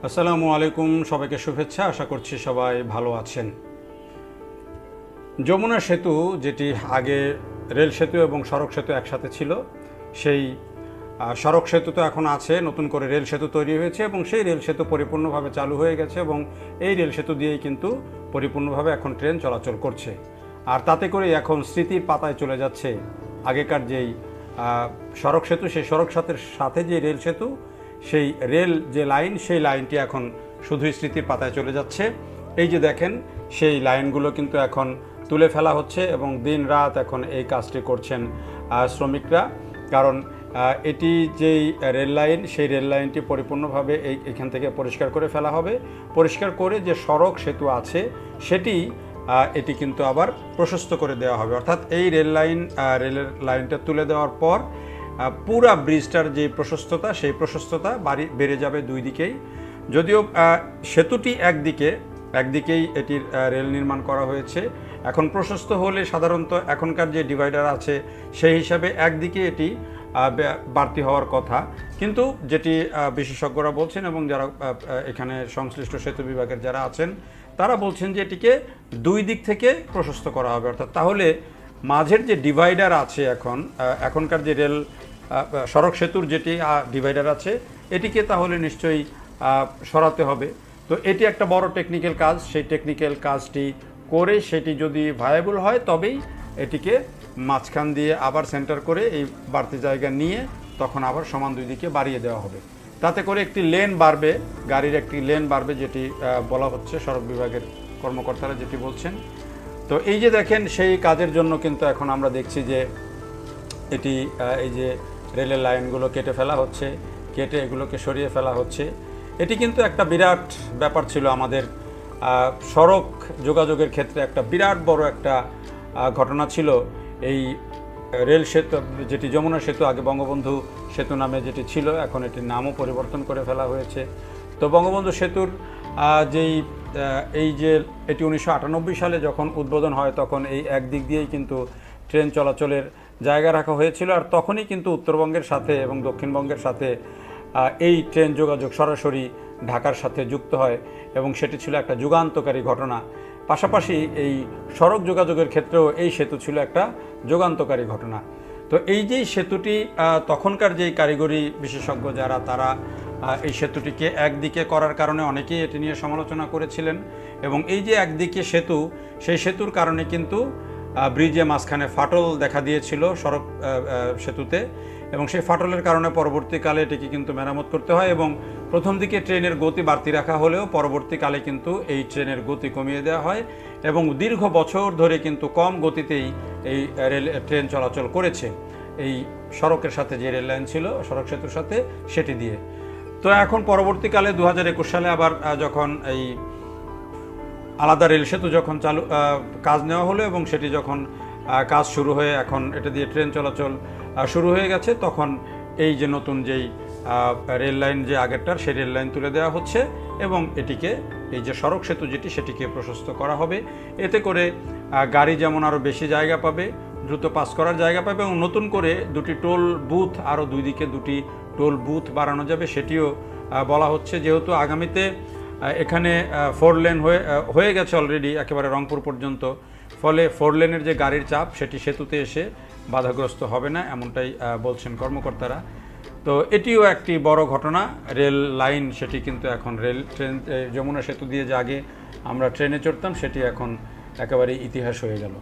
আসসালামু আলাইকুম, সবাইকে শুভেচ্ছা। আশা করছি সবাই ভালো আছেন। যমুনা সেতু, যেটি আগে রেল সেতু এবং সড়ক সেতু একসাথে ছিল, সেই সড়ক সেতু তো এখন আছে, নতুন করে রেল সেতু তৈরি হয়েছে এবং সেই রেল সেতু পরিপূর্ণভাবে চালু হয়ে গেছে এবং এই রেল সেতু দিয়েই কিন্তু পরিপূর্ণভাবে এখন ট্রেন চলাচল করছে। আর তাতে করে এখন স্মৃতির পাতায় চলে যাচ্ছে আগেকার যেই সড়ক সেতু, সেই সড়ক সেতুর সাথে যে রেল সেতু, সেই রেল যে লাইন, সেই লাইনটি এখন শুধুই স্মৃতির পাতায় চলে যাচ্ছে। এই যে দেখেন, সেই লাইনগুলো কিন্তু এখন তুলে ফেলা হচ্ছে এবং দিন রাত এখন এই কাজটি করছেন শ্রমিকরা। কারণ এটি যেই রেল লাইন, সেই রেল লাইনটি পরিপূর্ণভাবে এখান থেকে পরিষ্কার করে ফেলা হবে। পরিষ্কার করে যে সড়ক সেতু আছে সেটি এটি কিন্তু আবার প্রশস্ত করে দেওয়া হবে। অর্থাৎ এই রেলের লাইনটা তুলে দেওয়ার পর পুরা ব্রিজটার যে প্রশস্ততা, সেই প্রশস্ততা বেড়ে যাবে দুই দিকেই। যদিও সেতুটি একদিকেই এটির রেল নির্মাণ করা হয়েছে। এখন প্রশস্ত হলে সাধারণত এখনকার যে ডিভাইডার আছে সেই হিসাবে একদিকে এটি বাড়তি হওয়ার কথা, কিন্তু যেটি বিশেষজ্ঞরা বলছেন এবং যারা এখানে সংশ্লিষ্ট সেতু বিভাগের যারা আছেন তারা বলছেন যে এটিকে দুই দিক থেকে প্রশস্ত করা হবে। অর্থাৎ তাহলে মাঝের যে ডিভাইডার আছে এখনকার যে রেল সড়ক সেতুর যেটি ডিভাইডার আছে, এটিকে তাহলে নিশ্চয়ই সরাতে হবে। তো এটি একটা বড় টেকনিক্যাল কাজ। সেই টেকনিক্যাল কাজটি করে সেটি যদি ভায়াবল হয় তবেই এটিকে মাঝখান দিয়ে আবার সেন্টার করে এই বাড়তি জায়গা নিয়ে তখন আবার সমান দুই দিকে বাড়িয়ে দেওয়া হবে। তাতে করে একটি লেন বাড়বে, গাড়ির একটি লেন বাড়বে, যেটি বলা হচ্ছে সড়ক বিভাগের কর্মকর্তারা যেটি বলছেন। তো এই যে দেখেন, সেই কাজের জন্য কিন্তু এখন আমরা দেখছি যে এটি এই যে রেলের লাইনগুলো কেটে ফেলা হচ্ছে, কেটে এগুলোকে সরিয়ে ফেলা হচ্ছে। এটি কিন্তু একটা বিরাট ব্যাপার ছিল আমাদের সড়ক যোগাযোগের ক্ষেত্রে, একটা বিরাট বড় একটা ঘটনা ছিল। এই রেল সেতু, যেটি যমুনা সেতু, আগে বঙ্গবন্ধু সেতু নামে যেটি ছিল, এখন এটির নামও পরিবর্তন করে ফেলা হয়েছে। তো বঙ্গবন্ধু সেতুর এই যে এটি 1998 সালে যখন উদ্বোধন হয়, তখন এই একদিক দিয়েই কিন্তু ট্রেন চলাচলের জায়গা রাখা হয়েছিল। আর তখনই কিন্তু উত্তরবঙ্গের সাথে এবং দক্ষিণবঙ্গের সাথে এই ট্রেন যোগাযোগ সরাসরি ঢাকার সাথে যুক্ত হয় এবং সেটি ছিল একটা যুগান্তকারী ঘটনা। পাশাপাশি এই সড়ক যোগাযোগের ক্ষেত্রেও এই সেতু ছিল একটা যুগান্তকারী ঘটনা। তো এই যে সেতুটি, তখনকার যেই কারিগরি বিশেষজ্ঞ যারা, তারা এই সেতুটিকে একদিকে করার কারণে অনেকেই এটি নিয়ে সমালোচনা করেছিলেন এবং এই যে একদিকে সেতু, সেই সেতুর কারণে কিন্তু ব্রিজে মাঝখানে ফাটল দেখা দিয়েছিল সড়ক সেতুতে এবং সেই ফাটলের কারণে পরবর্তীকালে এটিকে কিন্তু মেরামত করতে হয় এবং প্রথম দিকে ট্রেনের গতি বাড়তি রাখা হলেও পরবর্তীকালে কিন্তু এই ট্রেনের গতি কমিয়ে দেওয়া হয় এবং দীর্ঘ বছর ধরে কিন্তু কম গতিতেই এই ট্রেন চলাচল করেছে এই সড়কের সাথে যে রেল লাইন ছিল সড়ক সেতুর সাথে, সেটি দিয়ে। তো এখন পরবর্তীকালে 2021 সালে আবার যখন এই আলাদা রেল সেতু যখন কাজ নেওয়া হলো এবং সেটি যখন কাজ শুরু হয়ে এখন এটা দিয়ে ট্রেন চলাচল শুরু হয়ে গেছে, তখন এই যে নতুন যেই রেল লাইন যে আগেরটার, সেই রেল লাইন তুলে দেওয়া হচ্ছে এবং এটিকে এই যে সড়ক সেতু যেটি, সেটিকে প্রশস্ত করা হবে। এতে করে গাড়ি যেমন আরও বেশি জায়গা পাবে, দ্রুত পাস করার জায়গা পাবে এবং নতুন করে দুটি টোল বুথ, আরও দুই দিকে দুটি টোল বুথ বাড়ানো যাবে, সেটিও বলা হচ্ছে। যেহেতু আগামীতে এখানে 4 লেন হয়ে গেছে অলরেডি একেবারে রংপুর পর্যন্ত, ফলে 4 লেনের যে গাড়ির চাপ সেটি সেতুতে এসে বাধাগ্রস্ত হবে না, এমনটাই বলছেন কর্মকর্তারা। তো এটিও একটি বড় ঘটনা। রেল লাইন সেটি কিন্তু এখন ট্রেন যমুনা সেতু দিয়ে যে আগে আমরা ট্রেনে চড়তাম, সেটি এখন একেবারে ইতিহাস হয়ে গেল।